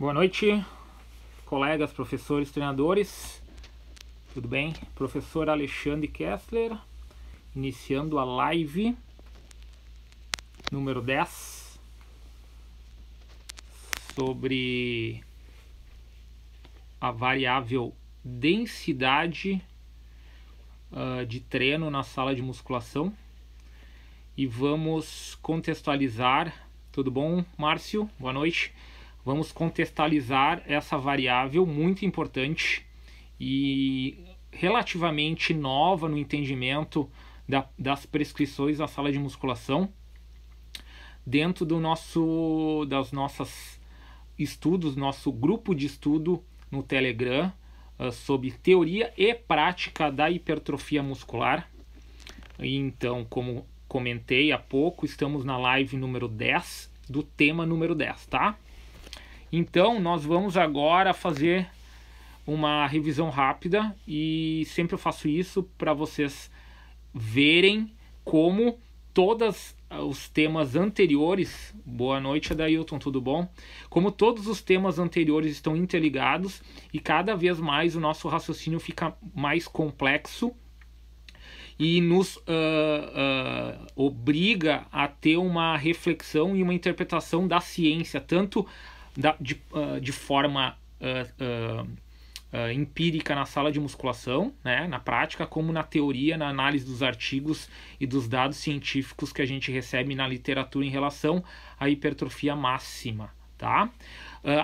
Boa noite, colegas, professores, treinadores. Tudo bem? Professor Alexandre Kessler, iniciando a live número 10 sobre a variável densidade de treino na sala de musculação. E vamos contextualizar. Tudo bom, Márcio? Boa noite. Vamos contextualizar essa variável muito importante e relativamente nova no entendimento das prescrições na sala de musculação, dentro dos nossos estudos, nosso grupo de estudo no Telegram sobre teoria e prática da hipertrofia muscular. Então, como comentei há pouco, estamos na live número 10 do tema número 10, tá? Então, nós vamos agora fazer uma revisão rápida e sempre eu faço isso para vocês verem como todos os temas anteriores... Boa noite, Adailton, tudo bom? Como todos os temas anteriores estão interligados e cada vez mais o nosso raciocínio fica mais complexo e nos obriga a ter uma reflexão e uma interpretação da ciência, tanto de forma empírica na sala de musculação, né, na prática, como na teoria, na análise dos artigos e dos dados científicos que a gente recebe na literatura em relação à hipertrofia máxima, tá?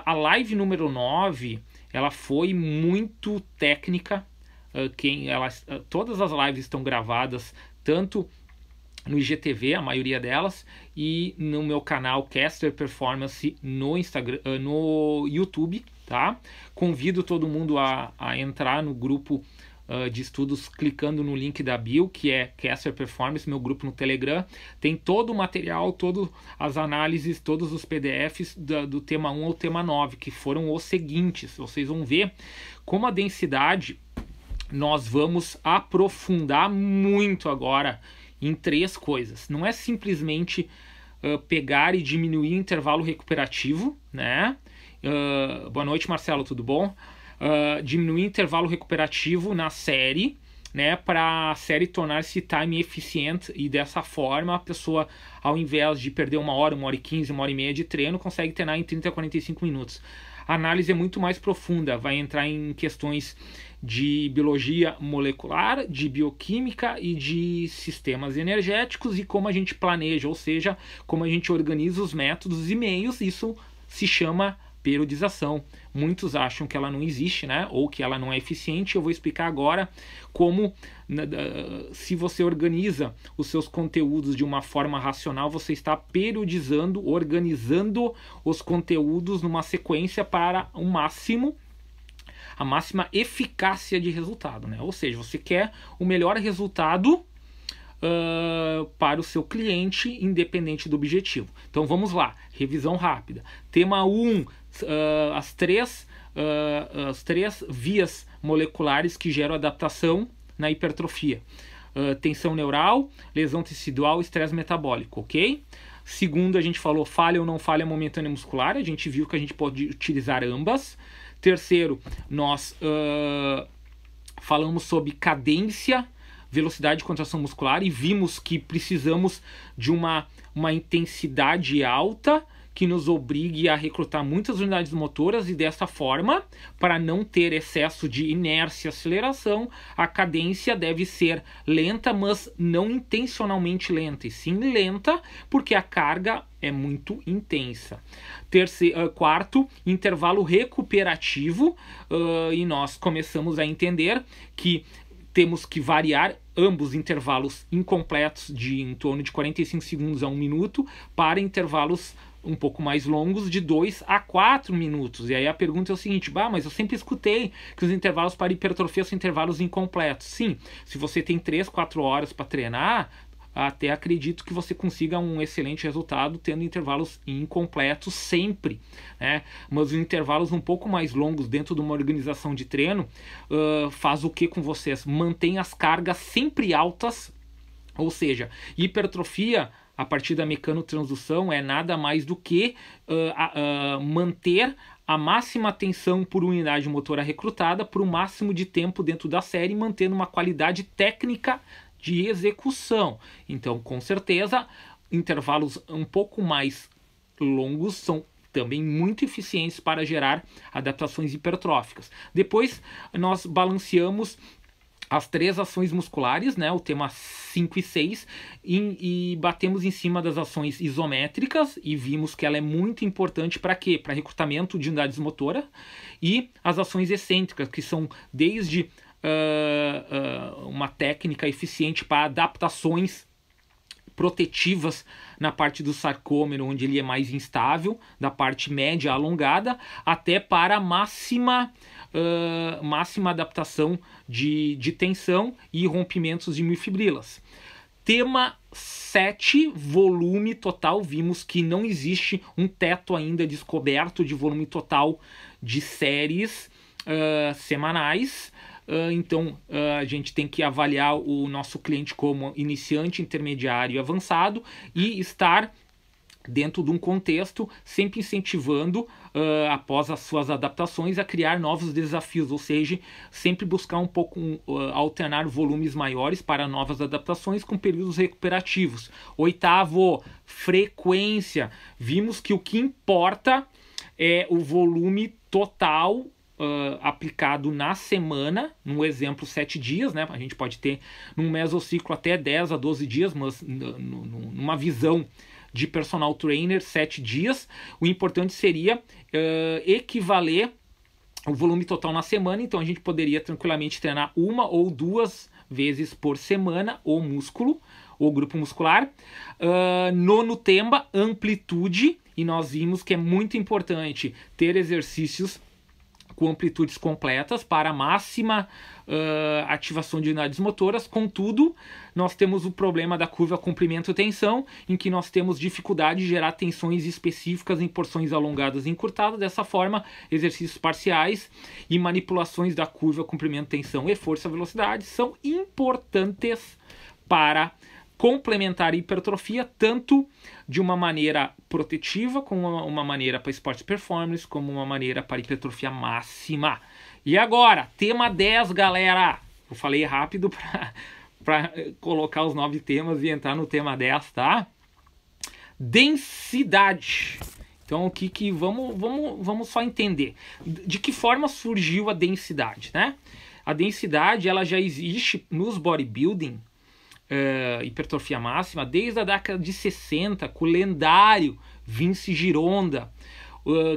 A live número 9, ela foi muito técnica. Todas as lives estão gravadas, tanto no IGTV, a maioria delas, e no meu canal Kessler Performance no Instagram, no YouTube, tá? Convido todo mundo a entrar no grupo de estudos clicando no link da bio, que é Kessler Performance, meu grupo no Telegram. Tem todo o material, todas as análises, todos os PDFs do tema 1 ao tema 9, que foram os seguintes. Vocês vão ver como a densidade nós vamos aprofundar muito agora em 3 coisas. Não é simplesmente pegar e diminuir o intervalo recuperativo, né? Boa noite, Marcelo, tudo bom? Diminuir o intervalo recuperativo na série, né? Para a série tornar-se time eficiente e dessa forma a pessoa, ao invés de perder 1 hora, 1 hora e 15, 1 hora e meia de treino, consegue treinar em 30 a 45 minutos. A análise é muito mais profunda, vai entrar em questões de biologia molecular, de bioquímica e de sistemas energéticos e como a gente planeja, ou seja, como a gente organiza os métodos e meios. Isso se chama periodização. Muitos acham que ela não existe, né? Ou que ela não é eficiente. Eu vou explicar agora como, se você organiza os seus conteúdos de uma forma racional, você está periodizando, organizando os conteúdos numa sequência para a máxima eficácia de resultado, né? Ou seja, você quer o melhor resultado para o seu cliente, independente do objetivo. Então vamos lá, revisão rápida. Tema 1, as três vias moleculares que geram adaptação na hipertrofia. Tensão neural, lesão tecidual, estresse metabólico, ok? Segundo, a gente falou falha ou não falha momentânea muscular, a gente viu que a gente pode utilizar ambas. Terceiro, nós falamos sobre cadência, velocidade de contração muscular e vimos que precisamos de uma intensidade alta que nos obrigue a recrutar muitas unidades motoras e dessa forma, para não ter excesso de inércia e aceleração, a cadência deve ser lenta, mas não intencionalmente lenta, e sim lenta porque a carga é muito intensa. Quarto, intervalo recuperativo, e nós começamos a entender que temos que variar ambos intervalos incompletos de em torno de 45 segundos a 1 minuto para intervalos um pouco mais longos de 2 a 4 minutos. E aí a pergunta é o seguinte: mas eu sempre escutei que os intervalos para hipertrofia são intervalos incompletos. Sim, se você tem 3, 4 horas para treinar, até acredito que você consiga um excelente resultado tendo intervalos incompletos sempre, né? Mas os intervalos um pouco mais longos dentro de uma organização de treino faz o que com vocês? Mantém as cargas sempre altas, ou seja, hipertrofia a partir da mecanotransdução é nada mais do que manter a máxima tensão por unidade motora recrutada por um máximo de tempo dentro da série, mantendo uma qualidade técnica de execução. Então, com certeza, intervalos um pouco mais longos são também muito eficientes para gerar adaptações hipertróficas. Depois, nós balanceamos as 3 ações musculares, né, o tema 5 e 6, e batemos em cima das ações isométricas e vimos que ela é muito importante para quê? Para recrutamento de unidades motoras, e as ações excêntricas, que são desde uma técnica eficiente para adaptações protetivas na parte do sarcômero, onde ele é mais instável, da parte média alongada, até para a máxima adaptação de tensão e rompimentos de miofibrilas. Tema 7, volume total. Vimos que não existe um teto ainda descoberto de volume total de séries semanais. Então, a gente tem que avaliar o nosso cliente como iniciante, intermediário e avançado, e estar dentro de um contexto sempre incentivando, após as suas adaptações, a criar novos desafios, ou seja, sempre buscar um pouco alternar volumes maiores para novas adaptações com períodos recuperativos. 8º, frequência. Vimos que o que importa é o volume total aplicado na semana, no exemplo 7 dias, né? A gente pode ter num mesociclo até 10 a 12 dias, mas numa visão de personal trainer, 7 dias, o importante seria equivaler o volume total na semana. Então a gente poderia tranquilamente treinar 1 ou 2 vezes por semana o músculo, o grupo muscular. Nono tema, amplitude, e nós vimos que é muito importante ter exercícios com amplitudes completas para a máxima ativação de unidades motoras. Contudo, nós temos o problema da curva comprimento-tensão, em que nós temos dificuldade de gerar tensões específicas em porções alongadas e encurtadas. Dessa forma, exercícios parciais e manipulações da curva comprimento-tensão e força-velocidade são importantes para complementar a hipertrofia, tanto de uma maneira protetiva, como uma maneira para esportes performance, como uma maneira para hipertrofia máxima. E agora, tema 10, galera. Eu falei rápido para colocar os 9 temas e entrar no tema 10, tá? Densidade. Então, o que vamos só entender. De que forma surgiu a densidade, né? A densidade, ela já existe nos bodybuilding, hipertrofia máxima, desde a década de 60, com o lendário Vince Gironda.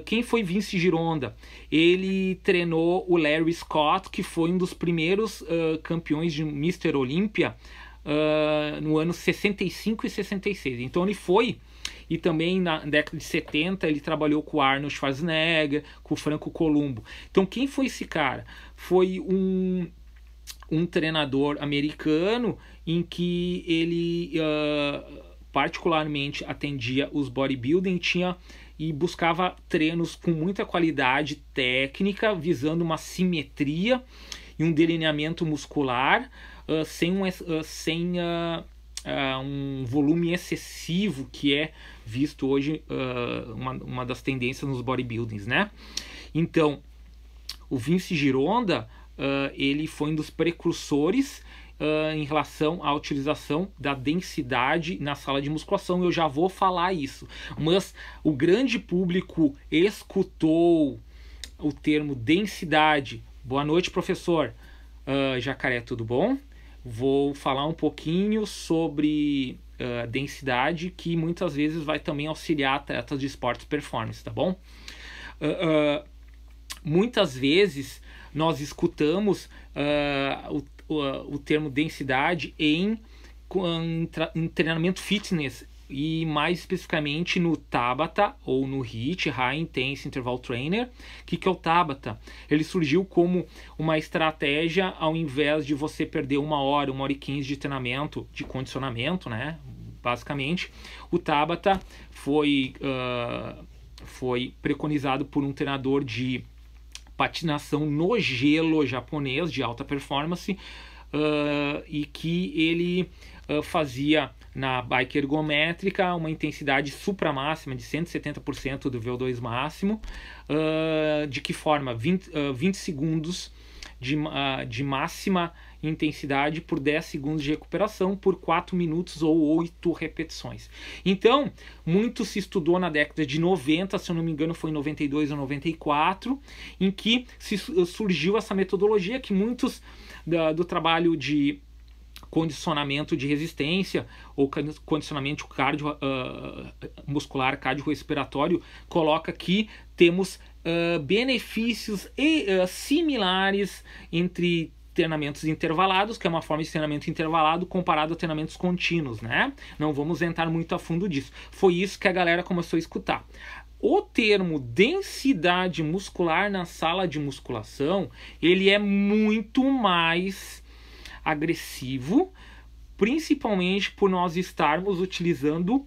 Quem foi Vince Gironda? Ele treinou o Larry Scott, que foi um dos primeiros campeões de Mr. Olympia no ano 65 e 66. Então ele foi, e também na década de 70 ele trabalhou com o Arnold Schwarzenegger, com o Franco Columbo. Então quem foi esse cara? Foi um treinador americano em que ele particularmente atendia os bodybuilding, e buscava treinos com muita qualidade técnica, visando uma simetria e um delineamento muscular, sem um volume excessivo, que é visto hoje uma das tendências nos bodybuildings, né? Então, o Vince Gironda, ele foi um dos precursores em relação à utilização da densidade na sala de musculação. Eu já vou falar isso, mas o grande público escutou o termo densidade. Boa noite, professor Jacaré, tudo bom? Vou falar um pouquinho sobre densidade, que muitas vezes vai também auxiliar atletas de esportes performance, tá bom? Muitas vezes nós escutamos o termo densidade em treinamento fitness, e mais especificamente no Tabata ou no HIIT, High Intense Interval Trainer. O que é o Tabata? Ele surgiu como uma estratégia, ao invés de você perder 1 hora, 1 hora e 15 de treinamento, de condicionamento, né? Basicamente, o Tabata foi preconizado por um treinador de patinação no gelo japonês de alta performance, e que ele fazia na bike ergométrica uma intensidade supramáxima de 170% do VO2 máximo. De que forma? 20 segundos de máxima intensidade por 10 segundos de recuperação por 4 minutos ou 8 repetições. Então, muito se estudou na década de 90, se eu não me engano foi em 92 ou 94, em que surgiu essa metodologia que muitos do trabalho de condicionamento de resistência ou condicionamento muscular cardiorrespiratório coloca que temos benefícios similares entre treinamentos intervalados, que é uma forma de treinamento intervalado comparado a treinamentos contínuos, né? Não vamos entrar muito a fundo disso. Foi isso que a galera começou a escutar. O termo densidade muscular na sala de musculação, ele é muito mais agressivo, principalmente por nós estarmos utilizando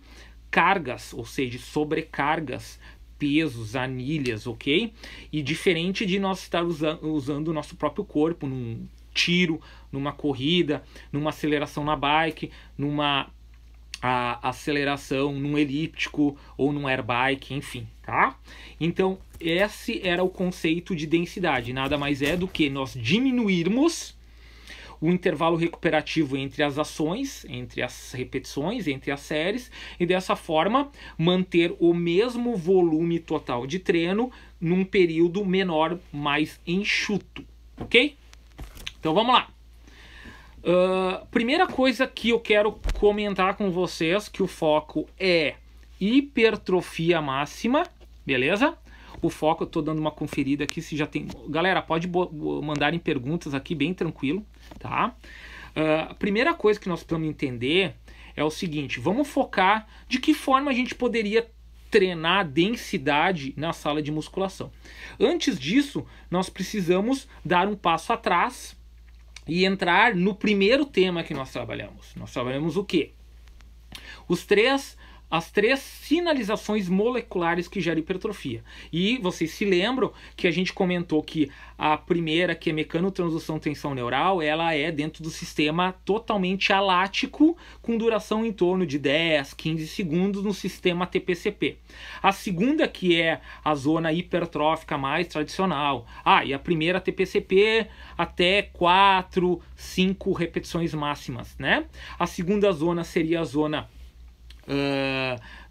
cargas, ou seja, sobrecargas, pesos, anilhas, ok? E diferente de nós estar usando o nosso próprio corpo num tiro, numa corrida, numa aceleração na bike, numa aceleração num elíptico ou num airbike, enfim, tá? Então, esse era o conceito de densidade. Nada mais é do que nós diminuirmos o intervalo recuperativo entre as ações, entre as repetições, entre as séries, e dessa forma manter o mesmo volume total de treino num período menor, mais enxuto, ok? Então vamos lá. Primeira coisa que eu quero comentar com vocês, que o foco é hipertrofia máxima, beleza? O foco, eu tô dando uma conferida aqui se já tem... Galera, pode mandarem perguntas aqui bem tranquilo, tá? A primeira coisa que nós precisamos entender é o seguinte, vamos focar de que forma a gente poderia treinar a densidade na sala de musculação. Antes disso, nós precisamos dar um passo atrás e entrar no primeiro tema que nós trabalhamos. Nós trabalhamos o quê? As três sinalizações moleculares que geram hipertrofia. E vocês se lembram que a gente comentou que a primeira, que é mecanotransdução tensão neural, ela é dentro do sistema totalmente alático, com duração em torno de 10, 15 segundos no sistema TPCP. A segunda, que é a zona hipertrófica mais tradicional. E a primeira TPCP até 4, 5 repetições máximas, né? A segunda zona seria a zona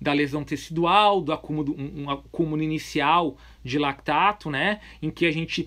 da lesão tecidual, do acúmulo, um acúmulo inicial de lactato, né, em que a gente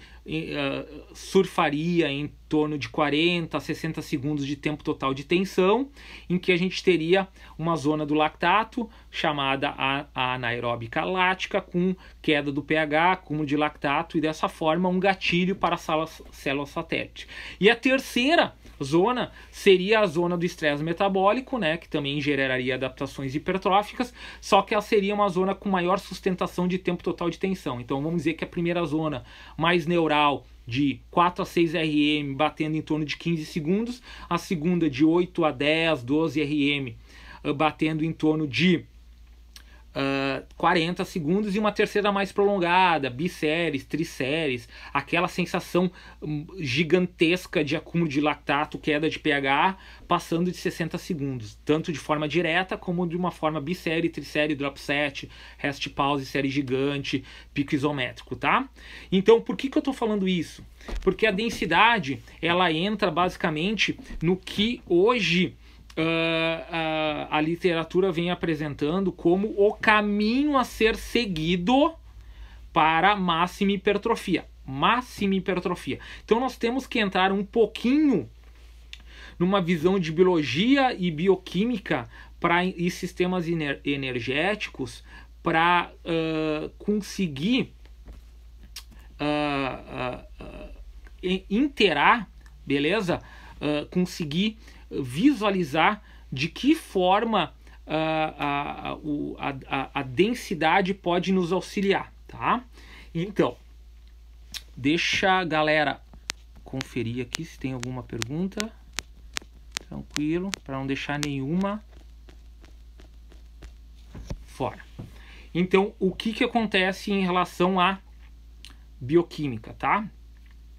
surfaria em torno de 40 a 60 segundos de tempo total de tensão, em que a gente teria uma zona do lactato chamada a anaeróbica lática, com queda do pH, acúmulo de lactato, e dessa forma um gatilho para a célula satélite. E a terceira zona seria a zona do estresse metabólico, né, que também geraria adaptações hipertróficas, só que ela seria uma zona com maior sustentação de tempo total de tensão. Então vamos dizer que a primeira zona mais neural de 4 a 6 RM batendo em torno de 15 segundos, a segunda de 8 a 10, 12 RM batendo em torno de 40 segundos, e uma terceira mais prolongada, bisséries, trisséries, aquela sensação gigantesca de acúmulo de lactato, queda de pH, passando de 60 segundos, tanto de forma direta como de uma forma bissérie, trissérie, drop set, rest pause, série gigante, pico isométrico, tá? Então, por que eu estou falando isso? Porque a densidade, ela entra basicamente no que hoje a literatura vem apresentando como o caminho a ser seguido para máxima hipertrofia. Máxima hipertrofia. Então nós temos que entrar um pouquinho numa visão de biologia e bioquímica e sistemas energéticos para conseguir interar, beleza? Conseguir visualizar de que forma a densidade pode nos auxiliar, tá? Então, deixa a galera conferir aqui se tem alguma pergunta. Tranquilo, para não deixar nenhuma fora. Então, o que acontece em relação à bioquímica, tá?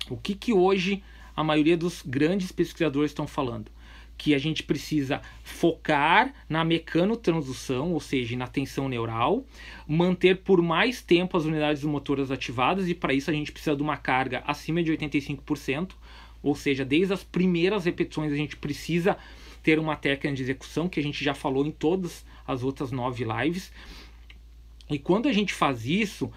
O que hoje a maioria dos grandes pesquisadores estão falando? que a gente precisa focar na mecanotransdução, ou seja, na tensão neural, manter por mais tempo as unidades motoras ativadas, e para isso a gente precisa de uma carga acima de 85%, ou seja, desde as primeiras repetições a gente precisa ter uma técnica de execução, que a gente já falou em todas as outras 9 lives. E quando a gente faz isso,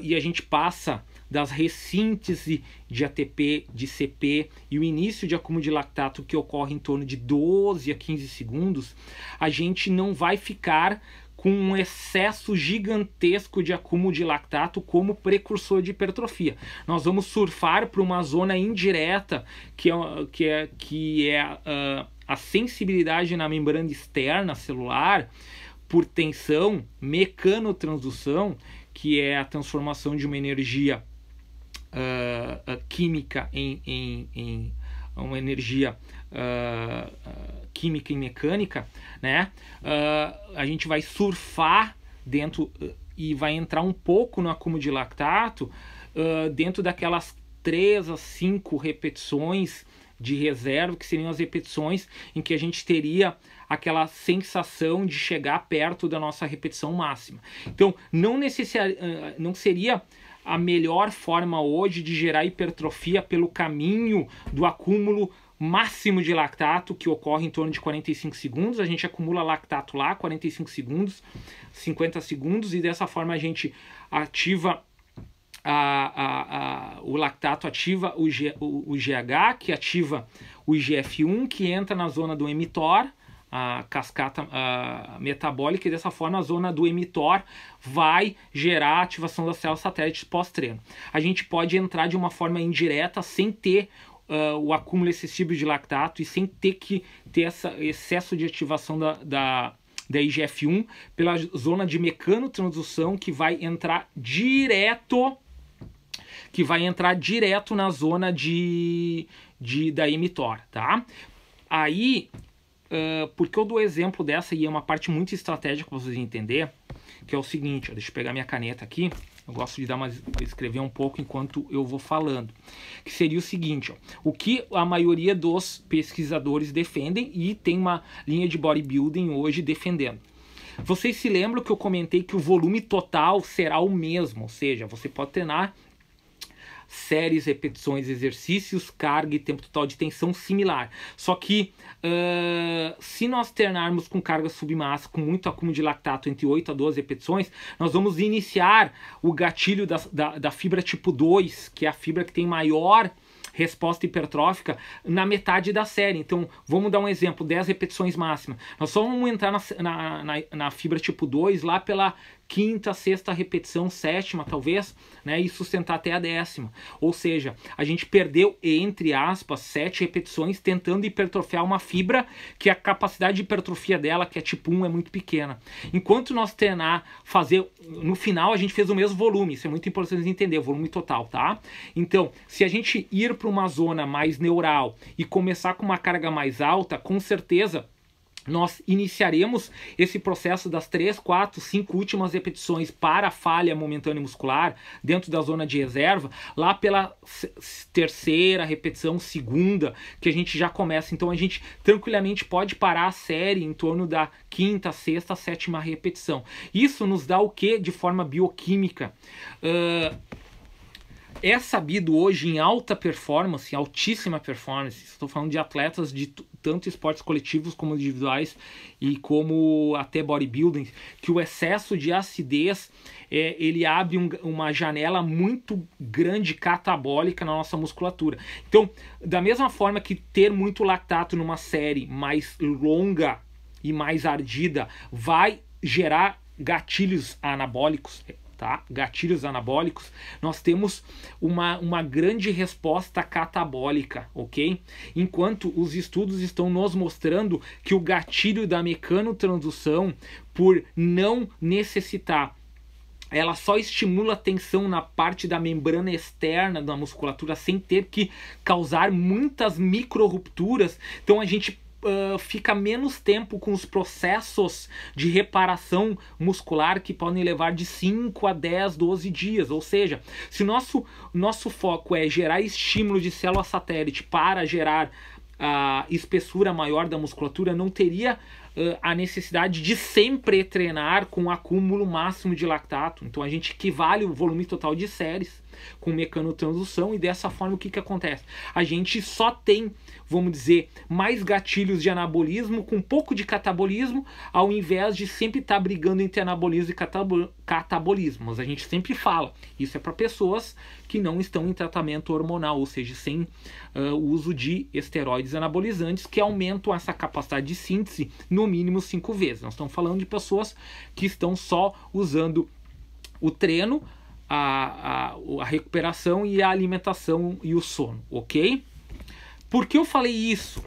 e a gente passa das ressíntese de ATP, de CP e o início de acúmulo de lactato, que ocorre em torno de 12 a 15 segundos, a gente não vai ficar com um excesso gigantesco de acúmulo de lactato como precursor de hipertrofia. Nós vamos surfar para uma zona indireta, que é a sensibilidade na membrana externa celular por tensão, mecanotransdução, que é a transformação de uma energia química em uma energia química e mecânica, né? A gente vai surfar dentro e vai entrar um pouco no acúmulo de lactato dentro daquelas 3 a 5 repetições de reserva, que seriam as repetições em que a gente teria aquela sensação de chegar perto da nossa repetição máxima. Então, não seria a melhor forma hoje de gerar hipertrofia pelo caminho do acúmulo máximo de lactato, que ocorre em torno de 45 segundos. A gente acumula lactato lá, 45 segundos, 50 segundos, e dessa forma a gente ativa o lactato, ativa o GH, que ativa o IGF-1, que entra na zona do mTOR, a cascata metabólica, e dessa forma a zona do mTOR vai gerar a ativação das células satélites pós-treino. A gente pode entrar de uma forma indireta, sem ter o acúmulo excessivo de lactato e sem ter que ter esse excesso de ativação da IGF-1 pela zona de mecanotransdução, que vai entrar direto na zona da mTOR, tá? Aí, porque eu dou exemplo dessa, e é uma parte muito estratégica para vocês entenderem, que é o seguinte, deixa eu pegar minha caneta aqui, eu gosto de escrever um pouco enquanto eu vou falando, que seria o seguinte, o que a maioria dos pesquisadores defendem, e tem uma linha de bodybuilding hoje defendendo. Vocês se lembram que eu comentei que o volume total será o mesmo, ou seja, você pode treinar séries, repetições, exercícios, carga e tempo total de tensão similar. Só que se nós treinarmos com carga submassa, com muito acúmulo de lactato entre 8 a 12 repetições, nós vamos iniciar o gatilho da fibra tipo 2, que é a fibra que tem maior resposta hipertrófica, na metade da série. Então, vamos dar um exemplo, 10 repetições máximas. Nós só vamos entrar na fibra tipo 2 lá pela 5ª, 6ª repetição, 7ª talvez, né, e sustentar até a 10ª. Ou seja, a gente perdeu, entre aspas, 7 repetições tentando hipertrofiar uma fibra que a capacidade de hipertrofia dela, que é tipo 1, é muito pequena. Enquanto nós no final a gente fez o mesmo volume, isso é muito importante entender, o volume total, tá? Então, se a gente ir para uma zona mais neural e começar com uma carga mais alta, com certeza nós iniciaremos esse processo das 3, 4, 5 últimas repetições para a falha momentânea muscular dentro da zona de reserva, lá pela 3ª repetição, 2ª, que a gente já começa. Então a gente tranquilamente pode parar a série em torno da 5ª, 6ª, 7ª repetição. Isso nos dá o que de forma bioquímica? É sabido hoje em alta performance, em altíssima performance, estou falando de atletas de tanto esportes coletivos como individuais e como até bodybuilding, que o excesso de acidez ele abre uma janela muito grande catabólica na nossa musculatura. Então, da mesma forma que ter muito lactato numa série mais longa e mais ardida vai gerar gatilhos anabólicos, tá? Gatilhos anabólicos, nós temos uma grande resposta catabólica, ok? Enquanto os estudos estão nos mostrando que o gatilho da mecanotransdução, por não necessitar, ela só estimula a tensão na parte da membrana externa da musculatura sem ter que causar muitas micro-rupturas. Então a gente fica menos tempo com os processos de reparação muscular, que podem levar de 5 a 10, 12 dias. Ou seja, se o nosso foco é gerar estímulo de célula satélite para gerar espessura maior da musculatura não teria a necessidade de sempre treinar com acúmulo máximo de lactato. Então a gente equivale o volume total de séries com mecanotransdução, e dessa forma o que acontece? A gente só tem, vamos dizer, mais gatilhos de anabolismo com um pouco de catabolismo, ao invés de sempre estar brigando entre anabolismo e catabolismo. Mas a gente sempre fala, isso é para pessoas que não estão em tratamento hormonal, ou seja, sem uso de esteroides anabolizantes, que aumentam essa capacidade de síntese no mínimo 5 vezes. Nós estamos falando de pessoas que estão só usando o treino, a recuperação e a alimentação e o sono, ok? Por que eu falei isso?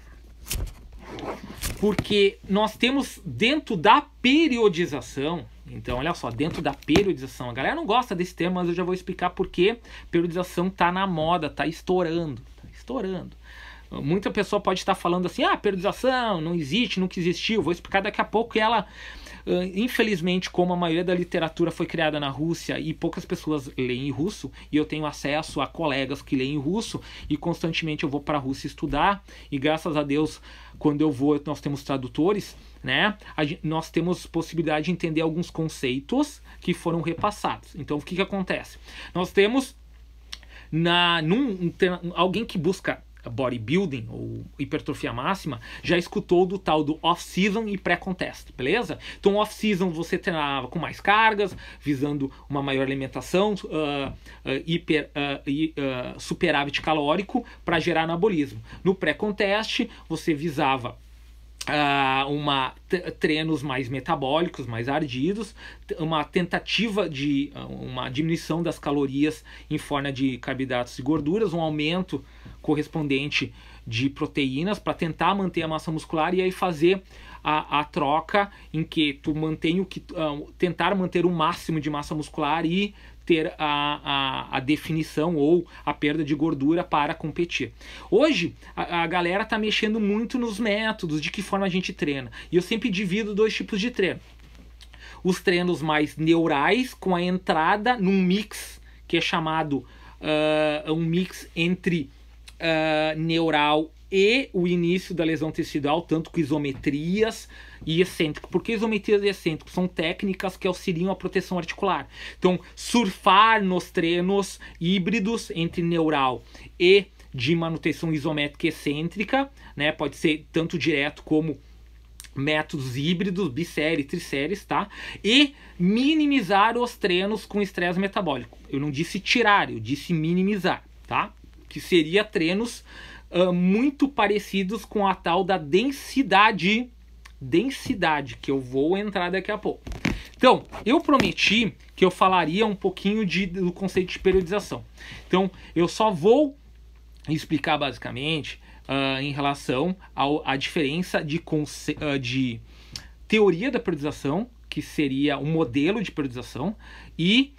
Porque nós temos dentro da periodização, então olha só, dentro da periodização, a galera não gosta desse termo, mas eu já vou explicar porque periodização tá na moda, tá estourando, Muita pessoa pode estar falando assim, periodização não existe, nunca existiu, vou explicar daqui a pouco. E ela, infelizmente, como a maioria da literatura foi criada na Rússia e poucas pessoas leem em russo, e eu tenho acesso a colegas que leem em russo, e constantemente eu vou para a Rússia estudar, e graças a Deus, quando eu vou, nós temos tradutores, né? Nós temos possibilidade de entender alguns conceitos que foram repassados. Então, o que acontece? Nós temos alguém que busca bodybuilding ou hipertrofia máxima já escutou do tal do off-season e pré-contest, beleza? Então off-season você treinava com mais cargas, visando uma maior alimentação, superávit calórico para gerar anabolismo. No pré-contest você visava treinos mais metabólicos, mais ardidos, uma tentativa de uma diminuição das calorias em forma de carboidratos e gorduras, um aumento correspondente de proteínas para tentar manter a massa muscular, e aí fazer a troca em que tu mantém tentar manter o máximo de massa muscular e ter a definição ou a perda de gordura para competir. Hoje a galera está mexendo muito nos métodos, de que forma a gente treina, e eu sempre divido 2 tipos de treino: os treinos mais neurais, com a entrada num mix que é chamado um mix entre neural e o início da lesão tecidual, tanto com isometrias e excêntrico. Porque isometrias e excêntrico são técnicas que auxiliam a proteção articular. Então, surfar nos treinos híbridos entre neural e de manutenção isométrica e excêntrica, né? Pode ser tanto direto como métodos híbridos, bissérie, trisséries, tá? E minimizar os treinos com estresse metabólico. Eu não disse tirar, eu disse minimizar, tá? Que seria treinos muito parecidos com a tal da densidade, que eu vou entrar daqui a pouco. Então, eu prometi que eu falaria um pouquinho do conceito de periodização. Então, eu só vou explicar basicamente em relação à diferença de teoria da periodização, que seria um modelo de periodização, e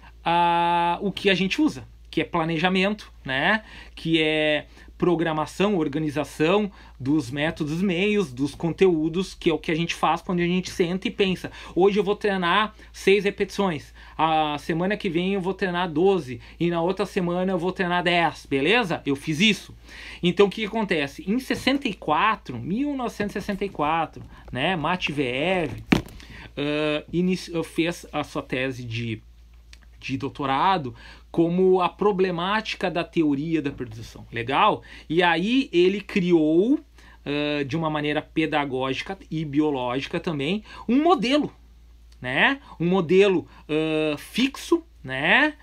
o que a gente usa, que é planejamento, né? Que é programação, organização dos métodos, meios, dos conteúdos, que é o que a gente faz quando a gente senta e pensa: hoje eu vou treinar 6 repetições, a semana que vem eu vou treinar 12, e na outra semana eu vou treinar 10, beleza? Eu fiz isso. Então o que acontece? Em 1964, né, Matveev fez a sua tese de doutorado como a problemática da teoria da periodização. Legal? E aí ele criou, de uma maneira pedagógica e biológica também, um modelo, né? Um modelo fixo, né?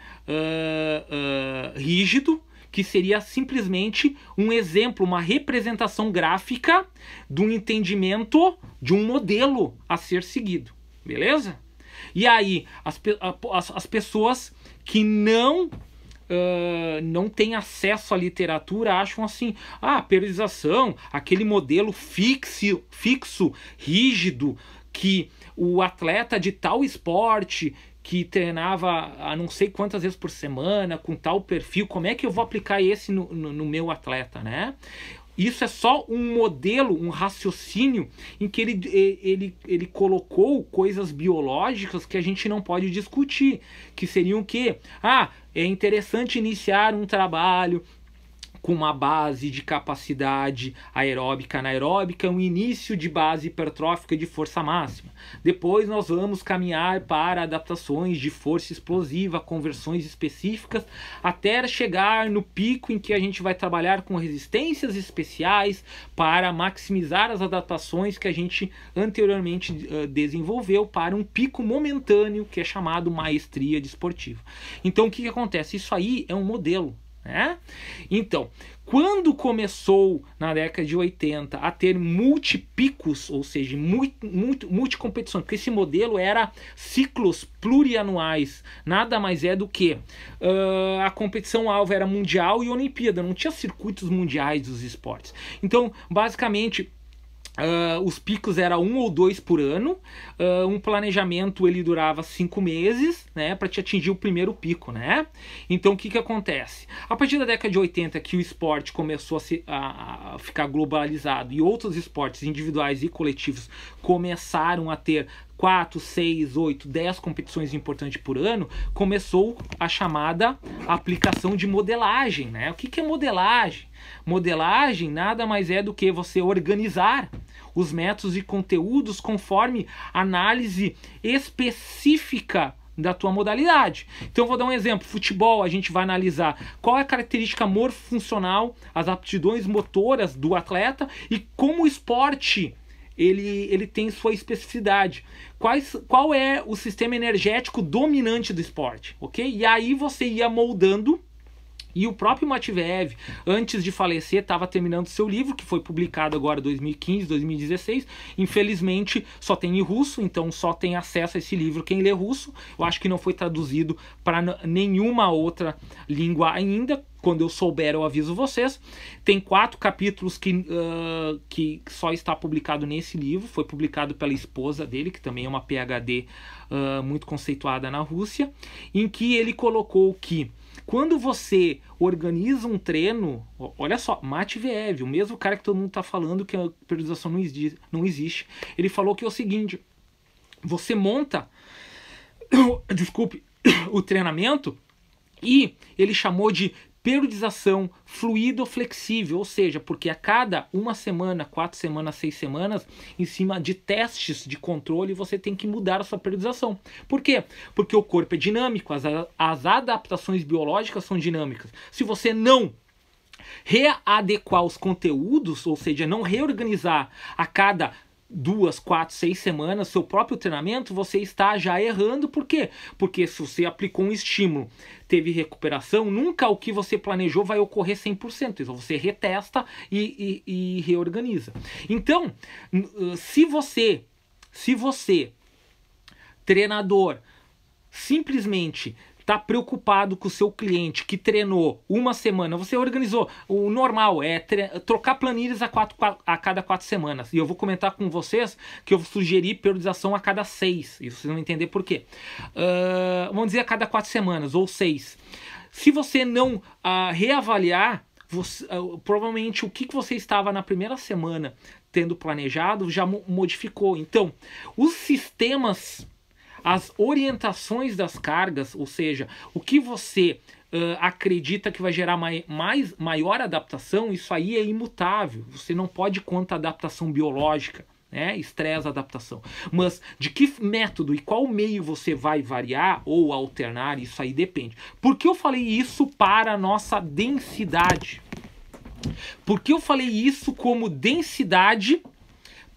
Rígido, que seria simplesmente um exemplo, uma representação gráfica do entendimento de um modelo a ser seguido. Beleza? E aí, as pessoas que não têm acesso à literatura acham assim: periodização, aquele modelo fixo, rígido, que o atleta de tal esporte que treinava a não sei quantas vezes por semana, com tal perfil, como é que eu vou aplicar esse no meu atleta, né? Isso é só um modelo, um raciocínio em que ele colocou coisas biológicas que a gente não pode discutir, que seriam o quê? É interessante iniciar um trabalho com uma base de capacidade aeróbica anaeróbica, um início de base hipertrófica de força máxima. Depois nós vamos caminhar para adaptações de força explosiva, conversões específicas, até chegar no pico em que a gente vai trabalhar com resistências especiais para maximizar as adaptações que a gente anteriormente desenvolveu para um pico momentâneo que é chamado maestria desportiva. Então o que acontece? Isso aí é um modelo. Então, quando começou na década de 80 a ter multipicos, ou seja, multicompetições, porque esse modelo era ciclos plurianuais, nada mais é do que a competição alvo era mundial e Olimpíada, não tinha circuitos mundiais dos esportes. Então, basicamente, os picos eram 1 ou 2 por ano, um planejamento ele durava 5 meses, né, para te atingir o primeiro pico, né? Então o que acontece? A partir da década de 80 que o esporte começou a ficar globalizado e outros esportes individuais e coletivos começaram a ter 4, 6, 8, 10 competições importantes por ano, começou a chamada aplicação de modelagem, né? O que é modelagem? Modelagem nada mais é do que você organizar os métodos e conteúdos conforme análise específica da tua modalidade. Então eu vou dar um exemplo. Futebol, a gente vai analisar qual é a característica morfofuncional, as aptidões motoras do atleta e como o esporte ele tem sua especificidade. Qual é o sistema energético dominante do esporte, ok? E aí você ia moldando. E o próprio Matveev, antes de falecer, estava terminando seu livro, que foi publicado agora em 2015, 2016. Infelizmente, só tem em russo, então só tem acesso a esse livro quem lê russo. Eu acho que não foi traduzido para nenhuma outra língua ainda. Quando eu souber, eu aviso vocês. Tem 4 capítulos que só está publicado nesse livro. Foi publicado pela esposa dele, que também é uma PhD muito conceituada na Rússia, em que ele colocou que quando você organiza um treino, olha só, Matveev, o mesmo cara que todo mundo está falando que a periodização não existe, ele falou que é o seguinte: você monta, o treinamento, e ele chamou de periodização fluido flexível, ou seja, porque a cada 1 semana, 4 semanas, 6 semanas, em cima de testes de controle, você tem que mudar a sua periodização. Por quê? Porque o corpo é dinâmico, as adaptações biológicas são dinâmicas. Se você não readequar os conteúdos, ou seja, não reorganizar a cada 2, 4, 6 semanas seu próprio treinamento, você está já errando. Por quê? Porque se você aplicou um estímulo, teve recuperação, nunca o que você planejou vai ocorrer 100%. Então você retesta e reorganiza. Então, se você, treinador, simplesmente está preocupado com o seu cliente que treinou 1 semana, você organizou, o normal é trocar planilhas a cada 4 semanas. E eu vou comentar com vocês que eu sugeri periodização a cada 6. E vocês vão entender por quê. Vamos dizer a cada 4 semanas ou 6. Se você não reavaliar, provavelmente o que você estava na primeira semana tendo planejado já modificou. Então, os sistemas, as orientações das cargas, ou seja, o que você acredita que vai gerar maior adaptação, isso aí é imutável. Você não pode contar adaptação biológica, né? Estresse, adaptação. Mas de que método e qual meio você vai variar ou alternar, isso aí depende. Por que eu falei isso para a nossa densidade? Por que eu falei isso como densidade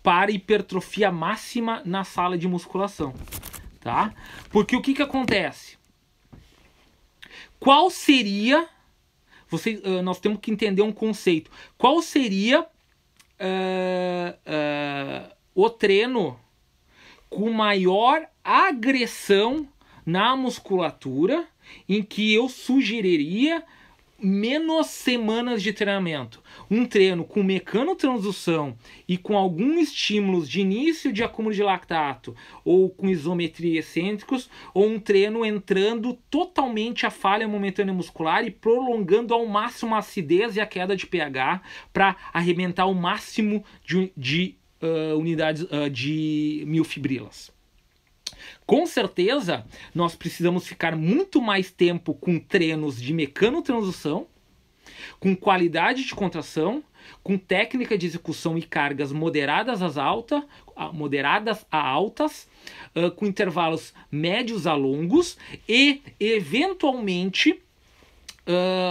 para hipertrofia máxima na sala de musculação? Tá? Porque o que acontece? Qual seria... nós temos que entender um conceito. Qual seria o treino com maior agressão na musculatura em que eu sugeriria menos semanas de treinamento? Um treino com mecanotransdução e com alguns estímulos de início de acúmulo de lactato ou com isometria excêntricos, ou um treino entrando totalmente a falha momentânea muscular e prolongando ao máximo a acidez e a queda de pH para arrebentar o máximo de unidades de miofibrilas. Com certeza, nós precisamos ficar muito mais tempo com treinos de mecanotransdução com qualidade de contração, com técnica de execução e cargas moderadas a altas, com intervalos médios a longos e, eventualmente,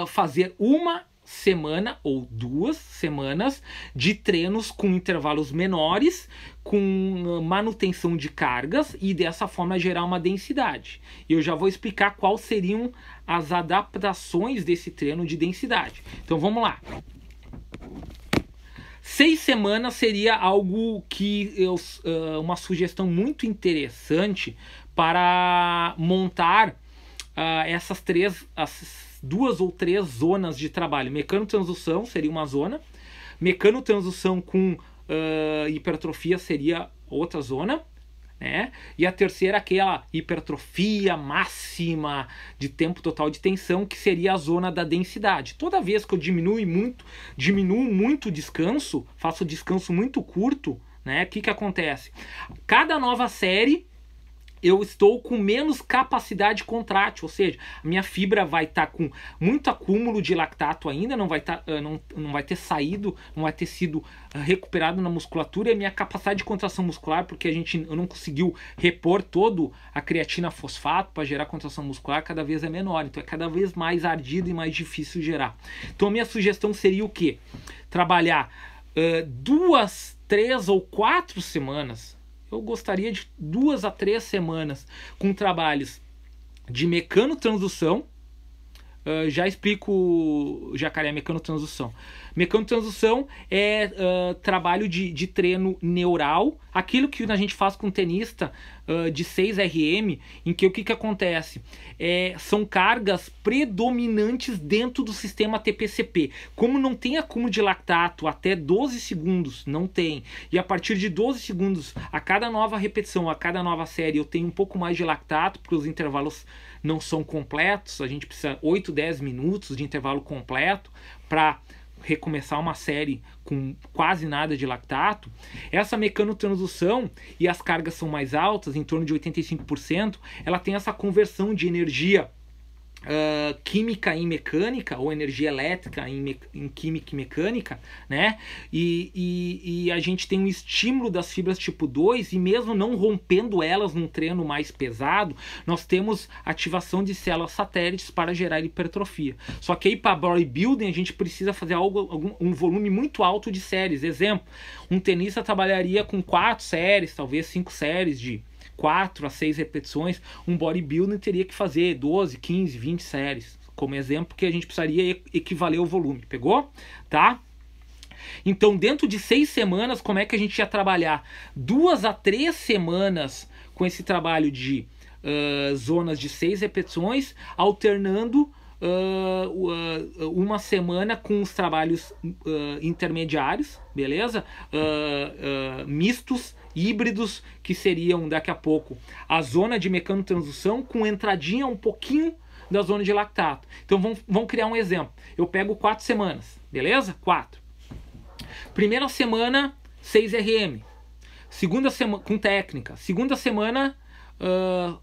fazer uma semana ou 2 semanas de treinos com intervalos menores, com manutenção de cargas e dessa forma gerar uma densidade. Eu já vou explicar quais seriam as adaptações desse treino de densidade. Então vamos lá. 6 semanas seria algo que uma sugestão muito interessante para montar essas 2 ou 3 zonas de trabalho. Mecanotransdução seria uma zona, mecanotransdução com hipertrofia seria outra zona, né? E a terceira, aquela hipertrofia máxima de tempo total de tensão, que seria a zona da densidade. Toda vez que eu diminuo muito o descanso, faço descanso muito curto, né? O que acontece? Cada nova série eu estou com menos capacidade contrátil, ou seja, a minha fibra vai estar com muito acúmulo de lactato ainda, não vai ter saído, não vai ter sido recuperado na musculatura, e a minha capacidade de contração muscular, porque eu não conseguiu repor todo a creatina fosfato para gerar contração muscular, cada vez é menor, então é cada vez mais ardido e mais difícil gerar. Então a minha sugestão seria o quê? Trabalhar 2, 3 ou 4 semanas. Eu gostaria de 2 a 3 semanas com trabalhos de mecanotransdução. Já explico, Jacaré, mecanotransdução. Mecanotransdução é trabalho de treino neural, aquilo que a gente faz com o tenista de 6 RM, em que o que acontece? São cargas predominantes dentro do sistema TPCP. Como não tem acúmulo de lactato até 12 segundos, não tem. E a partir de 12 segundos, a cada nova repetição, a cada nova série, eu tenho um pouco mais de lactato, porque os intervalos não são completos, a gente precisa 8, 10 minutos de intervalo completo para recomeçar uma série com quase nada de lactato. Essa mecanotransdução, e as cargas são mais altas, em torno de 85%, ela tem essa conversão de energia química em mecânica, ou energia elétrica em química e mecânica, né? E a gente tem um estímulo das fibras tipo 2, e mesmo não rompendo elas num treino mais pesado, nós temos ativação de células satélites para gerar hipertrofia. Só que aí para bodybuilding a gente precisa fazer um volume muito alto de séries. Exemplo, um tenista trabalharia com 4 séries, talvez 5 séries de 4 a 6 repetições. Um bodybuilding teria que fazer 12, 15, 20 séries, como exemplo, que a gente precisaria equivaler o volume. Pegou? Tá? Então, dentro de 6 semanas, como é que a gente ia trabalhar? 2 a 3 semanas com esse trabalho de zonas de 6 repetições, alternando uma semana com os trabalhos intermediários, beleza? Mistos, híbridos, que seriam daqui a pouco a zona de mecanotransdução com entradinha um pouquinho da zona de lactato. Então vamos criar um exemplo. Eu pego 4 semanas, beleza? 4. Primeira semana 6 RM. Segunda semana com técnica. Segunda semana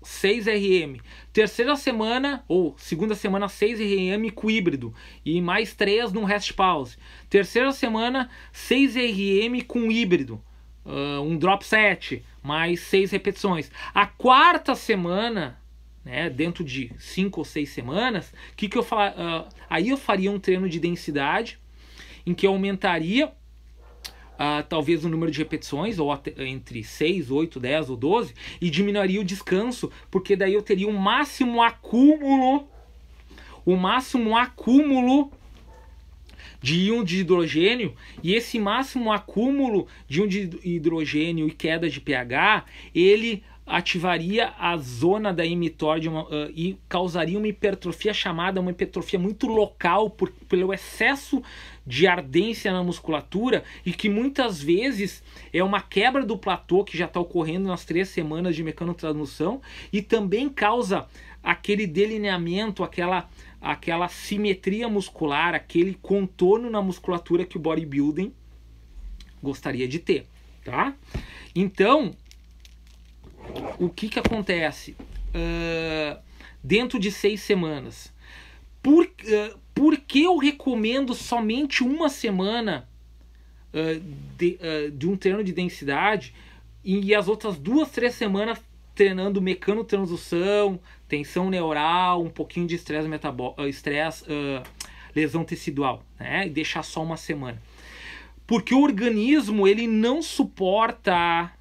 6 RM. Terceira semana, ou segunda semana 6 RM com híbrido e mais 3 num rest pause. Terceira semana 6 RM com híbrido, um drop set, mais 6 repetições. A quarta semana, né, dentro de 5 ou 6 semanas, aí eu faria um treino de densidade em que eu aumentaria talvez o número de repetições, ou entre 6, 8, 10 ou 12, e diminuiria o descanso, porque daí eu teria um máximo acúmulo de íon de hidrogênio, e esse máximo acúmulo de íon de hidrogênio e queda de pH, ele ativaria a zona da mTOR e causaria uma hipertrofia uma hipertrofia muito local pelo excesso de ardência na musculatura, e que muitas vezes é uma quebra do platô que já está ocorrendo nas 3 semanas de mecanotransdução, e também causa aquele delineamento, aquela simetria muscular, aquele contorno na musculatura que o bodybuilding gostaria de ter, tá? Então, o que acontece? Dentro de 6 semanas, Por que eu recomendo somente uma semana de um treino de densidade e as outras 2, 3 semanas treinando mecanotransdução, tensão neural, um pouquinho de estresse lesão tecidual, né? E deixar só uma semana? Porque o organismo ele não suporta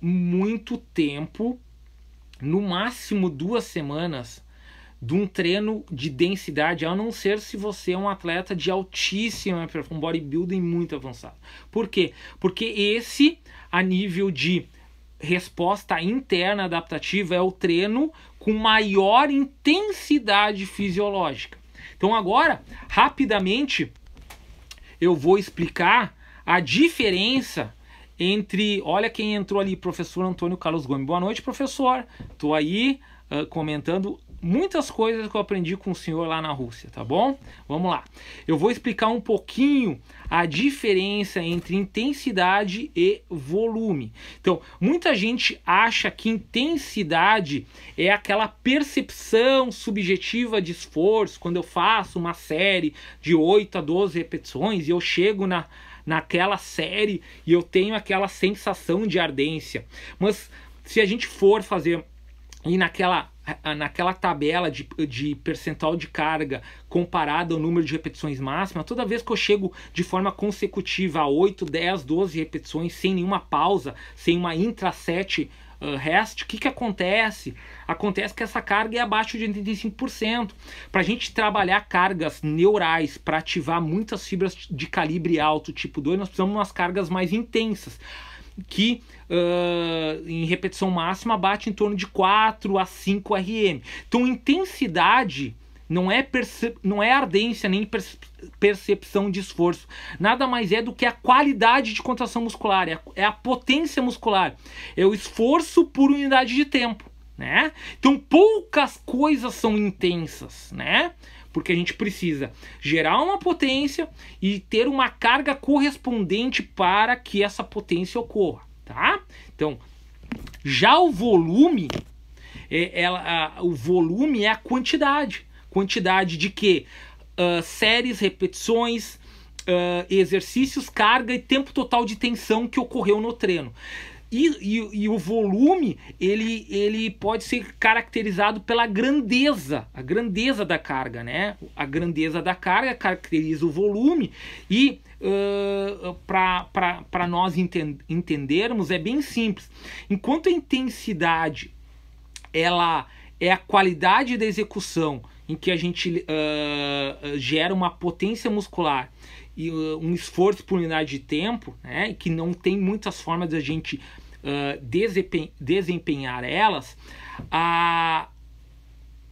muito tempo, no máximo 2 semanas, de um treino de densidade, a não ser se você é um atleta de altíssima performance, um bodybuilding muito avançado. Por quê? Porque esse, a nível de resposta interna adaptativa, é o treino com maior intensidade fisiológica. Então agora, rapidamente, eu vou explicar a diferença entre... Olha quem entrou ali, professor Antônio Carlos Gomes. Boa noite, professor. Estou aí comentando muitas coisas que eu aprendi com o senhor lá na Rússia, tá bom? Vamos lá. Eu vou explicar um pouquinho a diferença entre intensidade e volume. Então, muita gente acha que intensidade é aquela percepção subjetiva de esforço, quando eu faço uma série de 8 a 12 repetições e eu chego naquela série e eu tenho aquela sensação de ardência. Mas se a gente for fazer e naquela tabela de percentual de carga comparada ao número de repetições máximas, toda vez que eu chego de forma consecutiva a 8, 10, 12 repetições, sem nenhuma pausa, sem uma intraset rest, o que acontece? Acontece que essa carga é abaixo de 85%. Para a gente trabalhar cargas neurais, para ativar muitas fibras de calibre alto, tipo 2, nós precisamos de umas cargas mais intensas, que em repetição máxima bate em torno de 4 a 5 RM. Então intensidade não é ardência nem percepção de esforço. Nada mais é do que a qualidade de contração muscular, é a potência muscular, é o esforço por unidade de tempo, né? Então poucas coisas são intensas, né? Porque a gente precisa gerar uma potência e ter uma carga correspondente para que essa potência ocorra, tá? Então, já o volume, o volume é a quantidade. Quantidade de quê? Séries, repetições, exercícios, carga e tempo total de tensão que ocorreu no treino. E o volume ele pode ser caracterizado pela grandeza, a grandeza da carga, né? A grandeza da carga caracteriza o volume e para nós entendermos é bem simples. Enquanto a intensidade ela é a qualidade da execução em que a gente gera uma potência muscular e um esforço por unidade de tempo, né, que não tem muitas formas de a gente desempenhar elas,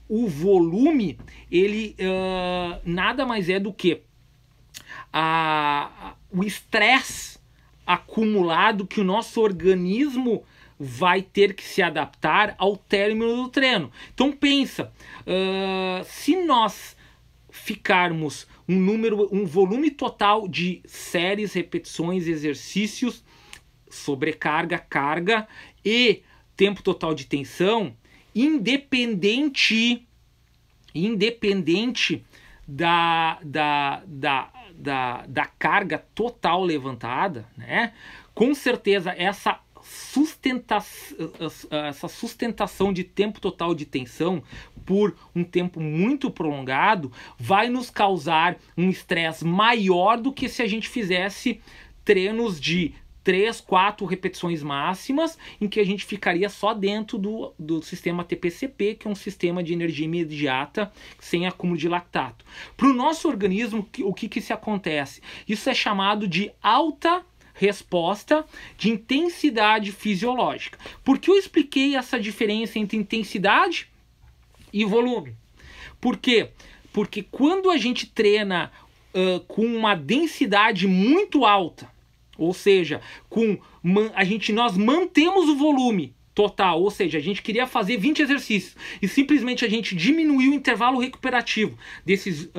o volume ele nada mais é do que o estresse acumulado que o nosso organismo vai ter que se adaptar ao término do treino. Então pensa, se nós ficarmos um volume total de séries, repetições, exercícios, sobrecarga, carga e tempo total de tensão, independente da carga total levantada, né? Com certeza essa sustentação de tempo total de tensão por um tempo muito prolongado vai nos causar um estresse maior do que se a gente fizesse treinos de 3, 4 repetições máximas, em que a gente ficaria só dentro do sistema TPCP, que é um sistema de energia imediata sem acúmulo de lactato. Para o nosso organismo, o que se acontece? Isso é chamado de alta resposta de intensidade fisiológica. Por que eu expliquei essa diferença entre intensidade e volume? Por quê? Porque quando a gente treina com uma densidade muito alta, ou seja, nós mantemos o volume total, ou seja, a gente queria fazer 20 exercícios e simplesmente a gente diminuiu o intervalo recuperativo desses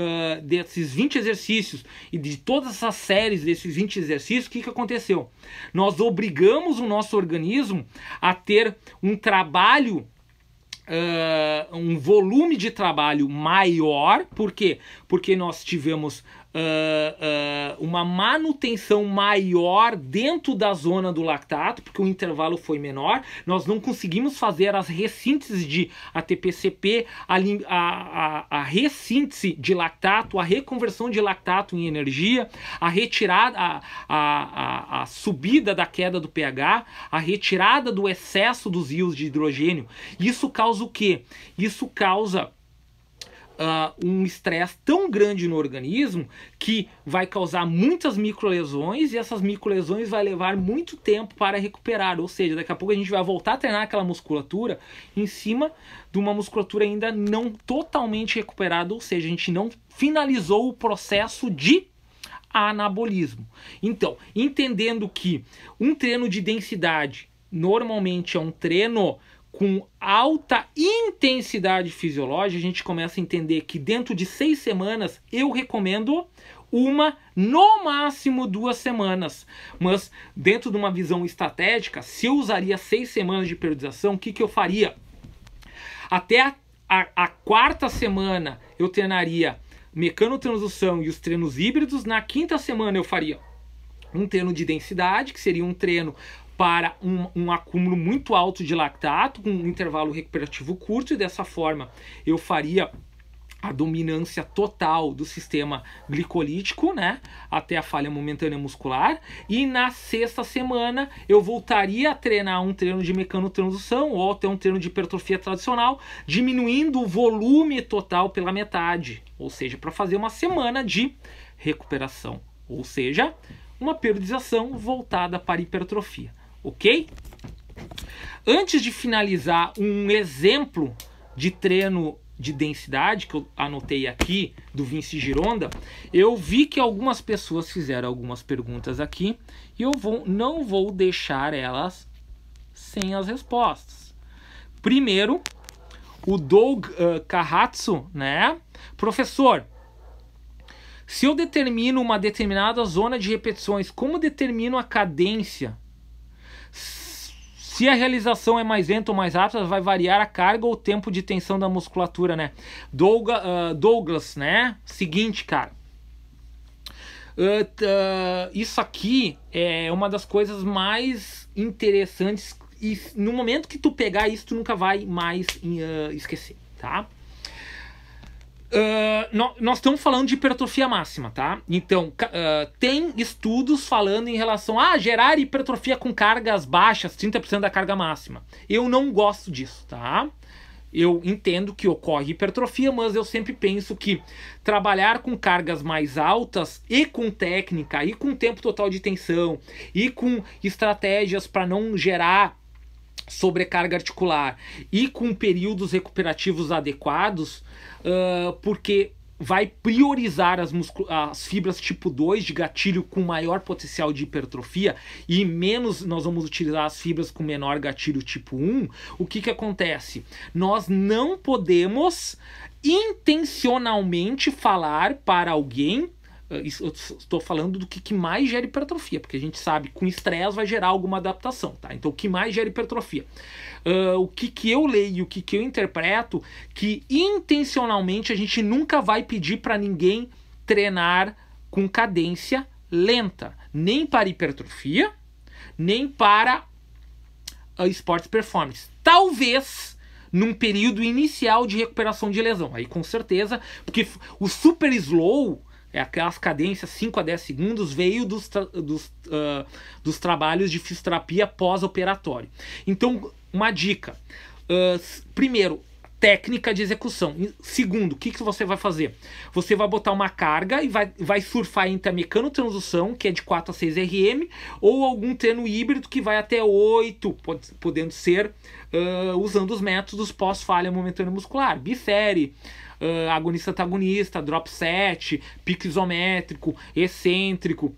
20 exercícios e de todas essas séries desses 20 exercícios. O que aconteceu? Nós obrigamos o nosso organismo a ter um trabalho um volume de trabalho maior. Por quê? Porque nós tivemos uma manutenção maior dentro da zona do lactato, porque o intervalo foi menor. Nós não conseguimos fazer as ressínteses de ATP-CP, a ressíntese de lactato, a reconversão de lactato em energia, a retirada, a subida da queda do pH, a retirada do excesso dos íons de hidrogênio. Isso causa o quê? Isso causa um estresse tão grande no organismo que vai causar muitas microlesões, e essas microlesões vai levar muito tempo para recuperar. Ou seja, daqui a pouco a gente vai voltar a treinar aquela musculatura em cima de uma musculatura ainda não totalmente recuperada, ou seja, a gente não finalizou o processo de anabolismo. Então, entendendo que um treino de densidade normalmente é um treino com alta intensidade fisiológica, a gente começa a entender que dentro de 6 semanas eu recomendo no máximo 2 semanas. Mas dentro de uma visão estratégica, se eu usaria 6 semanas de periodização, o que eu faria? Até a 4ª semana eu treinaria mecanotransdução e os treinos híbridos. Na 5ª semana eu faria um treino de densidade, que seria um treino para um acúmulo muito alto de lactato, com um intervalo recuperativo curto, e dessa forma eu faria a dominância total do sistema glicolítico, né, até a falha momentânea muscular. E na 6ª semana eu voltaria a treinar um treino de mecanotransdução ou até um treino de hipertrofia tradicional, diminuindo o volume total pela metade, ou seja, para fazer uma semana de recuperação, ou seja, uma periodização voltada para hipertrofia. Ok? Antes de finalizar, um exemplo de treino de densidade que eu anotei aqui do Vince Gironda, eu vi que algumas pessoas fizeram algumas perguntas aqui e eu não vou deixar elas sem as respostas. Primeiro, o Doug Kahatsu, né? Professor, se eu determino uma determinada zona de repetições, como determino a cadência? Se a realização é mais lenta ou mais rápida, vai variar a carga ou o tempo de tensão da musculatura, né? Douglas, né? Seguinte, cara. Isso aqui é uma das coisas mais interessantes, e no momento que tu pegar isso, tu nunca vai mais esquecer, tá? Nós estamos falando de hipertrofia máxima, tá? Então, tem estudos falando em relação a gerar hipertrofia com cargas baixas, 30% da carga máxima. Eu não gosto disso, tá? Eu entendo que ocorre hipertrofia, mas eu sempre penso que trabalhar com cargas mais altas e com técnica, e com tempo total de tensão, e com estratégias para não gerar sobrecarga articular, e com períodos recuperativos adequados, porque vai priorizar as fibras tipo 2 de gatilho com maior potencial de hipertrofia, e menos nós vamos utilizar as fibras com menor gatilho tipo 1. O que acontece? Nós não podemos intencionalmente falar para alguém, eu estou falando do que mais gera hipertrofia, porque a gente sabe que com estresse vai gerar alguma adaptação, tá? Então, o que mais gera hipertrofia? O que eu leio, o que eu interpreto, que intencionalmente a gente nunca vai pedir para ninguém treinar com cadência lenta, nem para hipertrofia, nem para esportes performance. Talvez num período inicial de recuperação de lesão, aí com certeza, porque o super slow, aquelas cadências 5 a 10 segundos, veio dos trabalhos de fisioterapia pós-operatório. Então, uma dica. Primeiro, técnica de execução. Segundo, o que você vai fazer? Você vai botar uma carga e vai surfar entre a mecanotransdução, que é de 4 a 6 RM, ou algum treino híbrido que vai até 8, podendo ser usando os métodos pós-falha momentânea muscular. Bifere, agonista-antagonista, drop set, pico isométrico, excêntrico,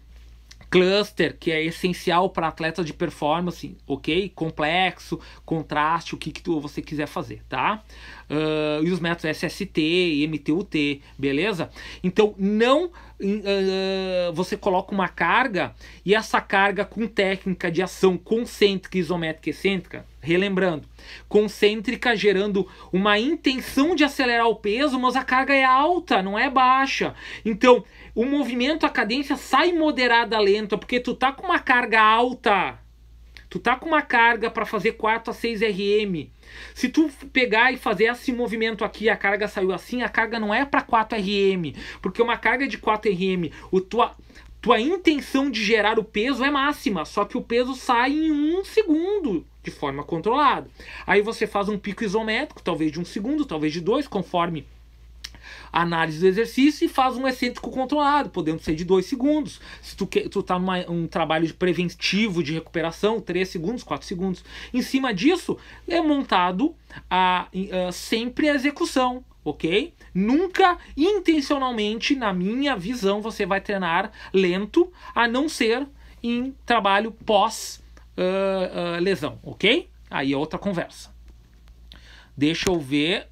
cluster, que é essencial para atletas de performance, ok? Complexo, contraste, o que você quiser fazer, tá? e os métodos SST e MTUT, beleza? Então não você coloca uma carga e essa carga com técnica de ação concêntrica, isométrica e excêntrica, relembrando, concêntrica gerando uma intenção de acelerar o peso, mas a carga é alta, não é baixa. Então o movimento, a cadência sai moderada lenta, porque tu tá com uma carga alta. Tu tá com uma carga para fazer 4 a 6 RM. Se tu pegar e fazer esse movimento aqui, a carga saiu assim, a carga não é para 4 RM, porque uma carga de 4 RM, tua intenção de gerar o peso é máxima, só que o peso sai em 1 segundo, de forma controlada. Aí você faz um pico isométrico, talvez de 1 segundo, talvez de 2, conforme a análise do exercício, e faz um excêntrico controlado, podendo ser de 2 segundos. Se tu tá num trabalho de preventivo de recuperação, 3 segundos, 4 segundos. Em cima disso, é montado sempre a execução, ok? Nunca, intencionalmente, na minha visão, você vai treinar lento, a não ser em trabalho pós lesão, ok? Aí é outra conversa. Deixa eu ver.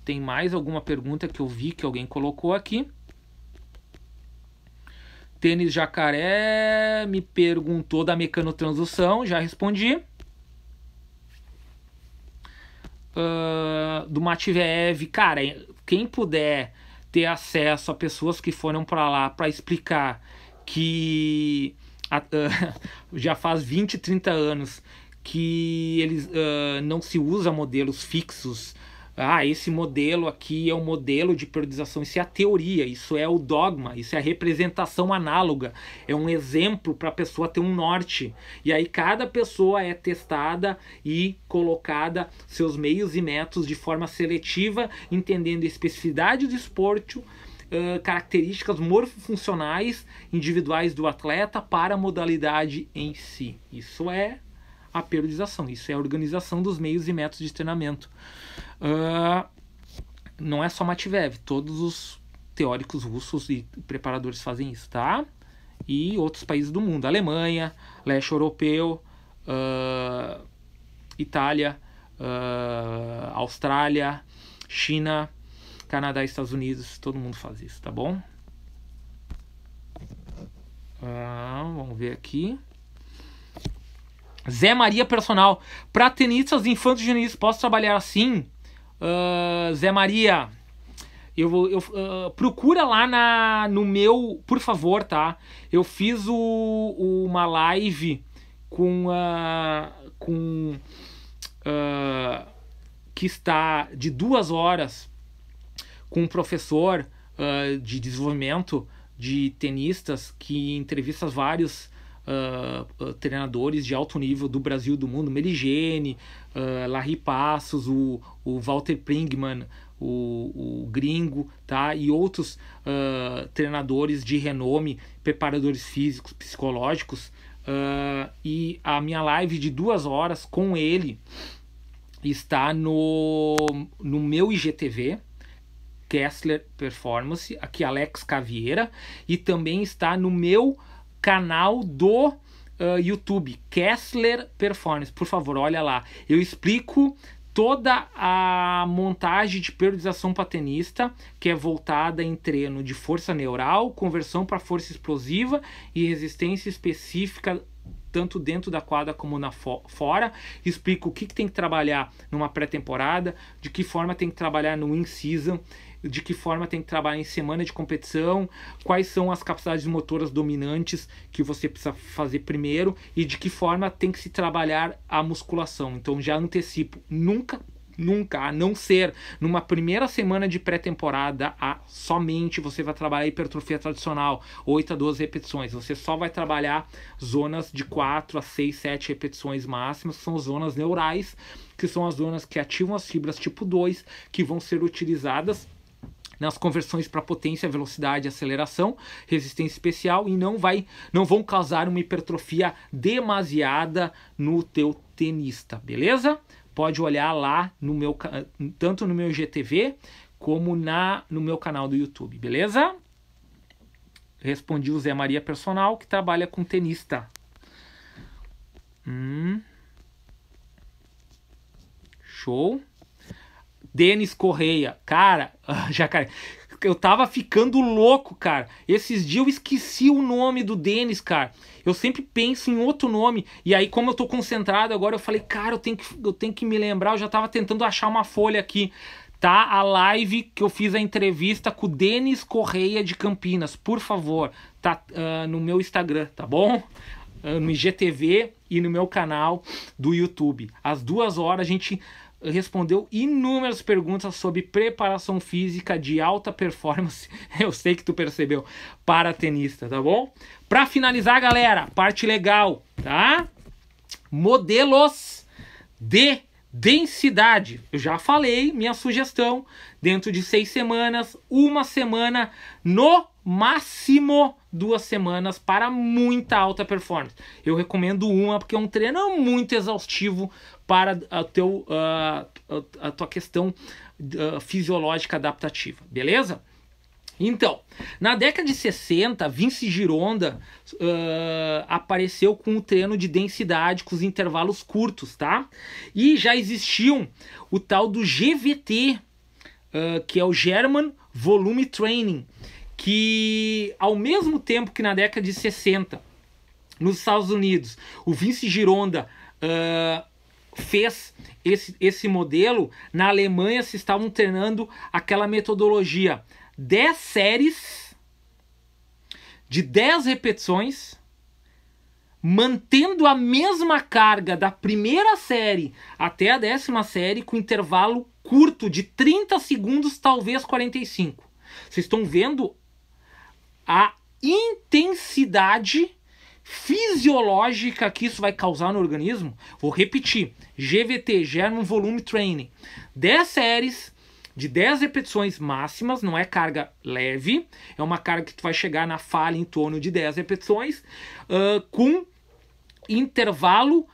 Tem mais alguma pergunta que eu vi que alguém colocou aqui. Tênis Jacaré me perguntou da mecanotransdução, já respondi. Do Matveev, cara, quem puder ter acesso a pessoas que foram para lá para explicar que já faz 20, 30 anos que eles não se usa modelos fixos. Esse modelo aqui é o modelo de periodização, isso é a teoria, isso é o dogma, isso é a representação análoga, é um exemplo para a pessoa ter um norte. E aí cada pessoa é testada e colocada seus meios e métodos de forma seletiva, entendendo a especificidade do esporte, características morfofuncionais individuais do atleta para a modalidade em si. Isso é a periodização, isso é a organização dos meios e métodos de treinamento. Não é só Matveev, todos os teóricos russos e preparadores fazem isso, tá? E outros países do mundo, Alemanha, leste europeu, Itália, Austrália, China, Canadá e Estados Unidos, todo mundo faz isso, tá bom? Vamos ver aqui. Zé Maria Personal. Para tenistas infantos juvenis, posso trabalhar assim? Zé Maria, procura lá no meu, por favor, tá? Eu fiz uma live que está de 2 horas com um professor de desenvolvimento de tenistas que entrevista vários treinadores de alto nível do Brasil e do mundo, Meligeni, Larry Passos, o Walter Pringman, o gringo, tá? E outros treinadores de renome, preparadores físicos, psicológicos, e a minha live de 2 horas com ele está no meu IGTV, Kessler Performance, aqui Alex Cavieira, e também está no meu canal do YouTube, Kessler Performance. Por favor, olha lá. Eu explico toda a montagem de periodização para tenista, que é voltada em treino de força neural, conversão para força explosiva e resistência específica, tanto dentro da quadra como fora. Explico o que tem que trabalhar numa pré-temporada, de que forma tem que trabalhar no in-season, de que forma tem que trabalhar em semana de competição, quais são as capacidades motoras dominantes que você precisa fazer primeiro e de que forma tem que se trabalhar a musculação. Então já antecipo, nunca, a não ser numa primeira semana de pré-temporada, somente você vai trabalhar hipertrofia tradicional, 8 a 12 repetições. Você só vai trabalhar zonas de 4 a 6, 7 repetições máximas, que são zonas neurais, que são as zonas que ativam as fibras tipo 2, que vão ser utilizadas nas conversões para potência, velocidade, aceleração, resistência especial, e não vão causar uma hipertrofia demasiada no teu tenista, beleza? Pode olhar lá tanto no meu IGTV como no meu canal do YouTube, beleza? Respondi o Zé Maria Personal, que trabalha com tenista. Show. Denis Correia. Cara, eu tava ficando louco, cara. Esses dias eu esqueci o nome do Denis, cara. Eu sempre penso em outro nome. E aí, como eu tô concentrado agora, eu falei, cara, eu tenho que me lembrar. Eu já tava tentando achar uma folha aqui. Tá a live que eu fiz a entrevista com o Denis Correia de Campinas. Por favor, tá no meu Instagram, tá bom? No IGTV e no meu canal do YouTube. Às 2 horas a gente respondeu inúmeras perguntas sobre preparação física de alta performance. Eu sei que tu percebeu, para tenista, tá bom? Para finalizar, galera, parte legal, tá? Modelos de densidade. Eu já falei, minha sugestão, dentro de 6 semanas, 1 semana, no máximo 2 semanas para muita alta performance. Eu recomendo uma porque é um treino muito exaustivo para a tua questão fisiológica adaptativa, beleza? Então, na década de 60, Vince Gironda apareceu com o treino de densidade com os intervalos curtos, tá? E já existiam o tal do GVT, que é o German Volume Training, que ao mesmo tempo que na década de 60, nos Estados Unidos, o Vince Gironda fez esse modelo, na Alemanha se estavam treinando aquela metodologia 10 séries de 10 repetições, mantendo a mesma carga da primeira série até a 10ª série, com intervalo curto de 30 segundos, talvez 45. Vocês estão vendo a intensidade fisiológica que isso vai causar no organismo? Vou repetir: GVT, German Volume Training, 10 séries de 10 repetições máximas, não é carga leve, é uma carga que tu vai chegar na falha em torno de 10 repetições, com intervalo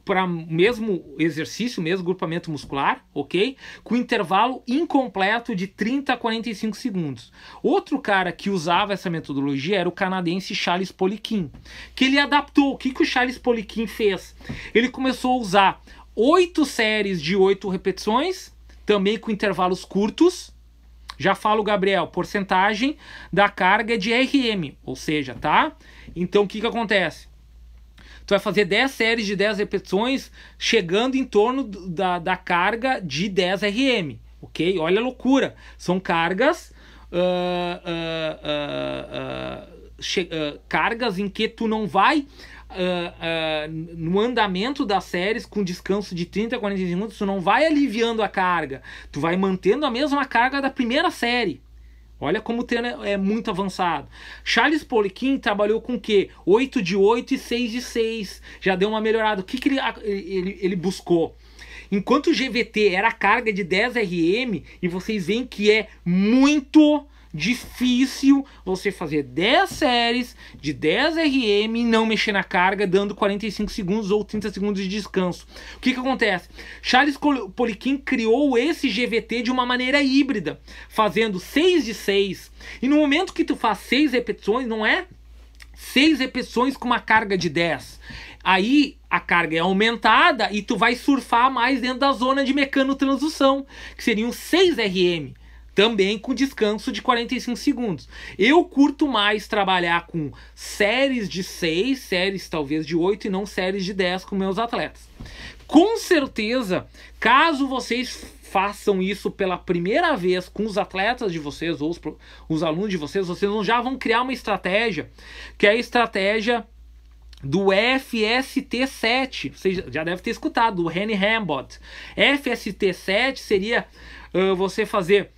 para mesmo exercício, mesmo grupamento muscular, ok? Com intervalo incompleto de 30 a 45 segundos. Outro cara que usava essa metodologia era o canadense Charles Poliquin, que ele adaptou. O que o Charles Poliquin fez? Ele começou a usar 8 séries de 8 repetições, também com intervalos curtos. Já falo, Gabriel, porcentagem da carga é de RM, ou seja, tá? Então o que acontece? Tu vai fazer 10 séries de 10 repetições, chegando em torno da carga de 10 RM, ok? Olha a loucura, são cargas cargas em que tu não vai no andamento das séries com descanso de 30 a 40 segundos, tu não vai aliviando a carga, tu vai mantendo a mesma carga da primeira série. Olha como o treino é muito avançado. Charles Poliquin trabalhou com o quê? 8 de 8 e 6 de 6. Já deu uma melhorada. O que ele buscou? Enquanto o GVT era a carga de 10 RM, e vocês veem que é muito difícil você fazer 10 séries de 10 RM e não mexer na carga, dando 45 segundos ou 30 segundos de descanso. O que acontece? Charles Poliquin criou esse GVT de uma maneira híbrida, fazendo 6 de 6. E no momento que tu faz 6 repetições, não é 6 repetições com uma carga de 10. Aí a carga é aumentada e tu vai surfar mais dentro da zona de mecanotransdução, que seriam 6 RM. Também com descanso de 45 segundos. Eu curto mais trabalhar com séries de 6, séries talvez de 8 e não séries de 10 com meus atletas. Com certeza, caso vocês façam isso pela primeira vez com os atletas de vocês ou os alunos de vocês já vão criar uma estratégia, que é a estratégia do FST7. Você já deve ter escutado, do Henry Hambot. FST7 seria você fazer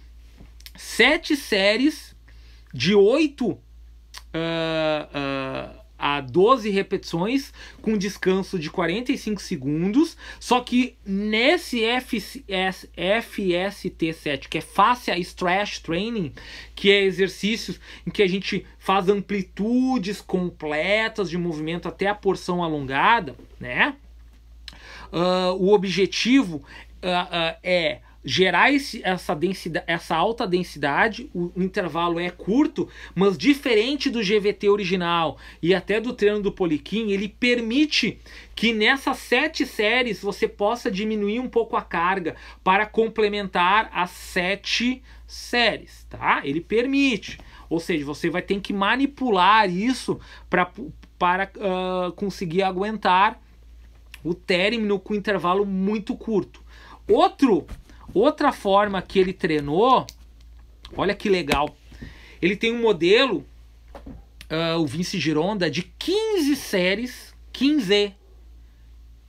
7 séries de 8 a 12 repetições com descanso de 45 segundos, só que nesse FST7, que é Fascia Stretch Training, que é exercícios em que a gente faz amplitudes completas de movimento até a porção alongada, né? O objetivo é gerar essa alta densidade, o intervalo é curto, mas diferente do GVT original e até do treino do Poliquin, ele permite que nessas 7 séries você possa diminuir um pouco a carga para complementar as 7 séries, tá? Ele permite, ou seja, você vai ter que manipular isso para conseguir aguentar o término com intervalo muito curto. Outra forma que ele treinou, olha que legal, ele tem um modelo, o Vince Gironda, de 15 séries, 15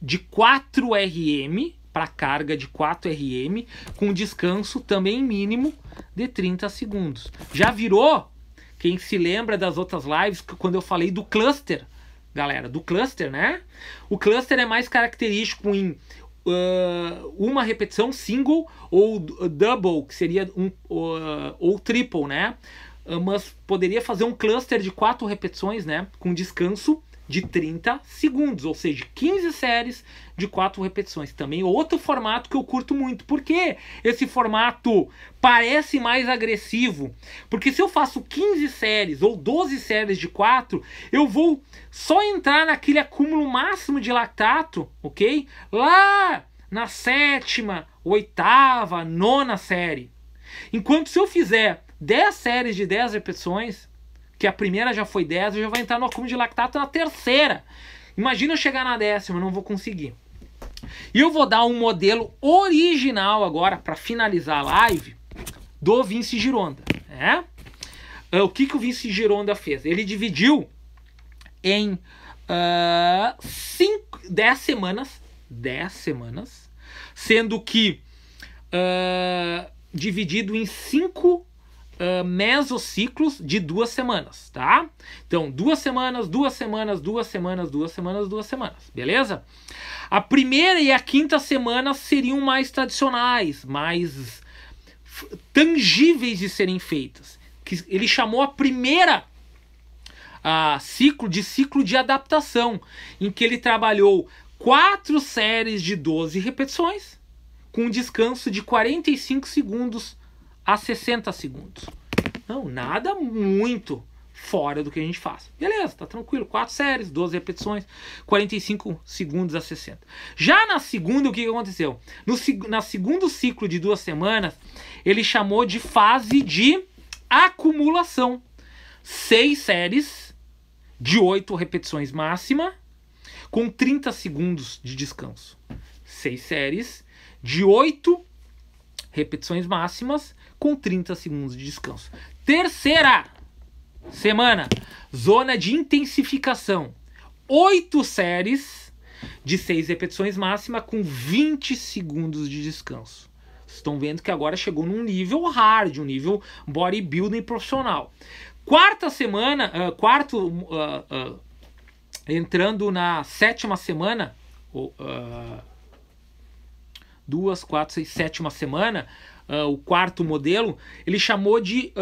de 4 RM, para carga de 4 RM, com descanso também mínimo de 30 segundos. Já virou, quem se lembra das outras lives, quando eu falei do cluster, galera, do cluster, né? O cluster é mais característico em uma repetição single ou double, que seria ou triple, né? Mas poderia fazer um cluster de 4 repetições, né? Com descanso de 30 segundos, ou seja, 15 séries de 4 repetições. Também outro formato que eu curto muito. Por que esse formato parece mais agressivo? Porque se eu faço 15 séries ou 12 séries de 4, eu vou só entrar naquele acúmulo máximo de lactato, ok? Lá na 7ª, 8ª, 9ª série. Enquanto se eu fizer 10 séries de 10 repetições, que a primeira já foi 10, eu já vou entrar no acúmulo de lactato na 3ª. Imagina eu chegar na 10ª, não vou conseguir. E eu vou dar um modelo original agora, para finalizar a live, do Vince Gironda. Né? O que o Vince Gironda fez? Ele dividiu em 10 semanas, sendo que dividido em 5 mesociclos de 2 semanas, tá? Então, 2 semanas, 2 semanas, 2 semanas, 2 semanas, 2 semanas, beleza? A primeira e a 5ª semana seriam mais tradicionais, mais tangíveis de serem feitas. Que ele chamou a primeira ciclo de adaptação, em que ele trabalhou 4 séries de 12 repetições, com um descanso de 45 segundos a 60 segundos. Não, nada muito fora do que a gente faz. Beleza, tá tranquilo. 4 séries, 12 repetições, 45 segundos a 60. Já na segunda, o que aconteceu? Na segundo ciclo de 2 semanas, ele chamou de fase de acumulação. 6 séries de 8 repetições máxima, com 30 segundos de descanso. 6 séries de 8 repetições máximas, com 30 segundos de descanso. Terceira semana, zona de intensificação. 8 séries de 6 repetições máxima, com 20 segundos de descanso. Vocês estão vendo que agora chegou num nível hard, um nível bodybuilding profissional. Quarta semana, entrando na 7ª semana, 2, 4, 6, 7ª semana, o quarto modelo, ele chamou de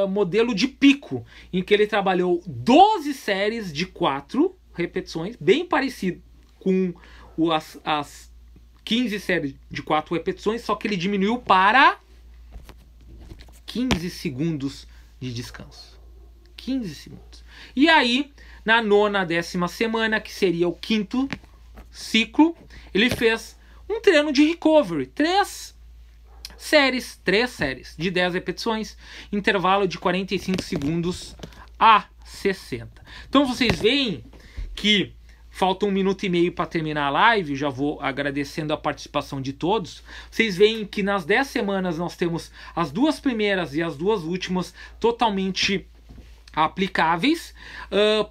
modelo de pico, em que ele trabalhou 12 séries de 4 repetições, bem parecido com as 15 séries de 4 repetições, só que ele diminuiu para 15 segundos de descanso. 15 segundos. E aí, na 9ª, 10ª semana, que seria o 5º ciclo, ele fez um treino de recovery. 3 séries de 10 repetições, intervalo de 45 segundos a 60. Então vocês veem que falta 1 minuto e meio para terminar a live, já vou agradecendo a participação de todos. Vocês veem que nas 10 semanas nós temos as 2 primeiras e as 2 últimas totalmente aplicáveis.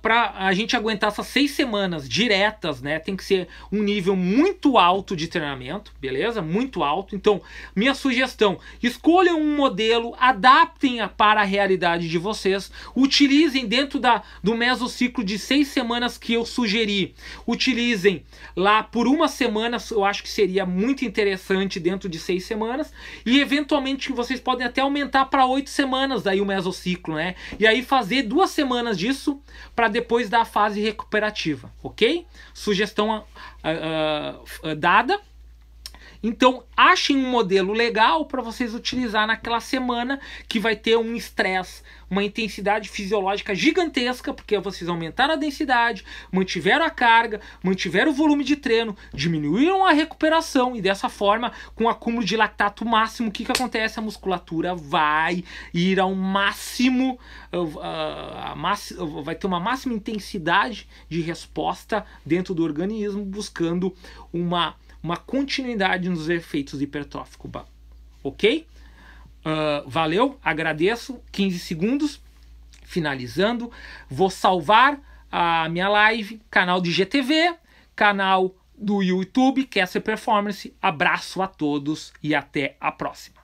Para a gente aguentar essas 6 semanas diretas, né, tem que ser um nível muito alto de treinamento, beleza? Muito alto. Então, minha sugestão, escolham um modelo, adaptem para a realidade de vocês, utilizem dentro do mesociclo de 6 semanas que eu sugeri, utilizem lá por 1 semana, eu acho que seria muito interessante dentro de 6 semanas, e eventualmente vocês podem até aumentar para 8 semanas daí o mesociclo, né? E aí fazer 2 semanas disso para depois da fase recuperativa, ok? Sugestão dada. Então, achem um modelo legal para vocês utilizar naquela semana que vai ter um estresse, uma intensidade fisiológica gigantesca, porque vocês aumentaram a densidade, mantiveram a carga, mantiveram o volume de treino, diminuíram a recuperação e dessa forma, com o acúmulo de lactato máximo, o que acontece? A musculatura vai ir ao máximo, vai ter uma máxima intensidade de resposta dentro do organismo, buscando uma continuidade nos efeitos hipertróficos, ok? Valeu, agradeço, 15 segundos, finalizando, vou salvar a minha live, canal de GTV, canal do YouTube, Kessler Performance, abraço a todos e até a próxima.